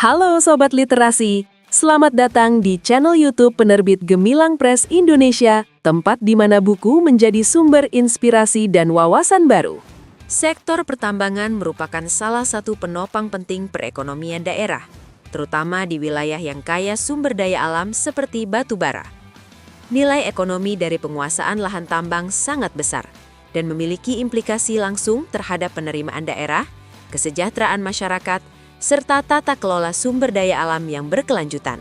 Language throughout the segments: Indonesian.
Halo Sobat Literasi, selamat datang di channel YouTube penerbit Gemilang Press Indonesia, tempat di mana buku menjadi sumber inspirasi dan wawasan baru. Sektor pertambangan merupakan salah satu penopang penting perekonomian daerah, terutama di wilayah yang kaya sumber daya alam seperti batu bara. Nilai ekonomi dari penguasaan lahan tambang sangat besar dan memiliki implikasi langsung terhadap penerimaan daerah, kesejahteraan masyarakat, serta tata kelola sumber daya alam yang berkelanjutan.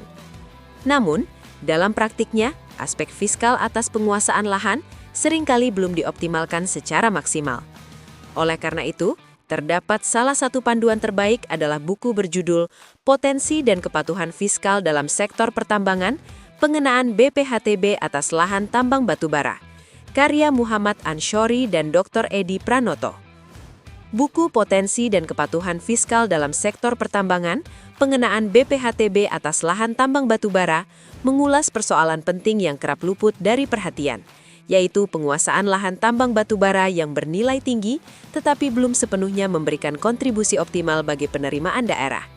Namun, dalam praktiknya, aspek fiskal atas penguasaan lahan seringkali belum dioptimalkan secara maksimal. Oleh karena itu, terdapat salah satu panduan terbaik adalah buku berjudul Potensi dan Kepatuhan Fiskal dalam Sektor Pertambangan, Pengenaan BPHTB atas Lahan Tambang Batubara, karya Muhammad Anshori dan Dr. Edi Pranoto. Buku Potensi dan Kepatuhan Fiskal dalam Sektor Pertambangan, Pengenaan BPHTB atas Lahan Tambang Batubara mengulas persoalan penting yang kerap luput dari perhatian, yaitu penguasaan lahan tambang batubara yang bernilai tinggi tetapi belum sepenuhnya memberikan kontribusi optimal bagi penerimaan daerah.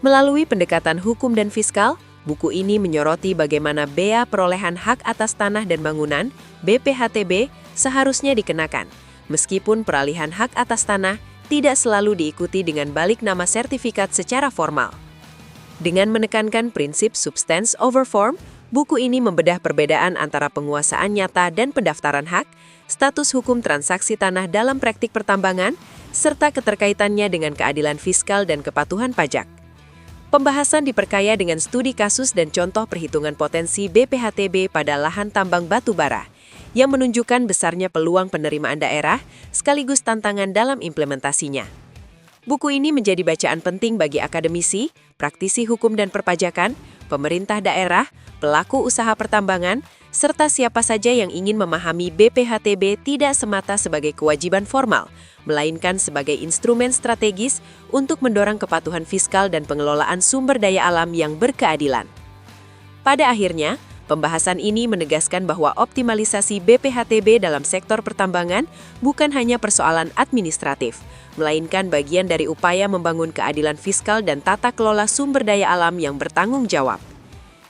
Melalui pendekatan hukum dan fiskal, buku ini menyoroti bagaimana bea perolehan hak atas tanah dan bangunan (BPHTB) seharusnya dikenakan, meskipun peralihan hak atas tanah tidak selalu diikuti dengan balik nama sertifikat secara formal. Dengan menekankan prinsip substance over form, buku ini membedah perbedaan antara penguasaan nyata dan pendaftaran hak, status hukum transaksi tanah dalam praktik pertambangan, serta keterkaitannya dengan keadilan fiskal dan kepatuhan pajak. Pembahasan diperkaya dengan studi kasus dan contoh perhitungan potensi BPHTB pada lahan tambang batubara, yang menunjukkan besarnya peluang penerimaan daerah sekaligus tantangan dalam implementasinya. Buku ini menjadi bacaan penting bagi akademisi, praktisi hukum dan perpajakan, pemerintah daerah, pelaku usaha pertambangan, serta siapa saja yang ingin memahami BPHTB tidak semata sebagai kewajiban formal, melainkan sebagai instrumen strategis untuk mendorong kepatuhan fiskal dan pengelolaan sumber daya alam yang berkeadilan. Pada akhirnya, pembahasan ini menegaskan bahwa optimalisasi BPHTB dalam sektor pertambangan bukan hanya persoalan administratif, melainkan bagian dari upaya membangun keadilan fiskal dan tata kelola sumber daya alam yang bertanggung jawab.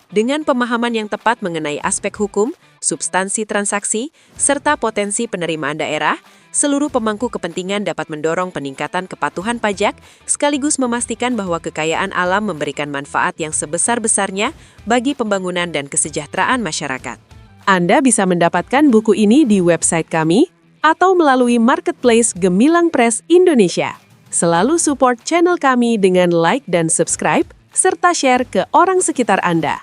Dengan pemahaman yang tepat mengenai aspek hukum, substansi transaksi, serta potensi penerimaan daerah, seluruh pemangku kepentingan dapat mendorong peningkatan kepatuhan pajak sekaligus memastikan bahwa kekayaan alam memberikan manfaat yang sebesar-besarnya bagi pembangunan dan kesejahteraan masyarakat. Anda bisa mendapatkan buku ini di website kami atau melalui marketplace Gemilang Press Indonesia. Selalu support channel kami dengan like dan subscribe, serta share ke orang sekitar Anda.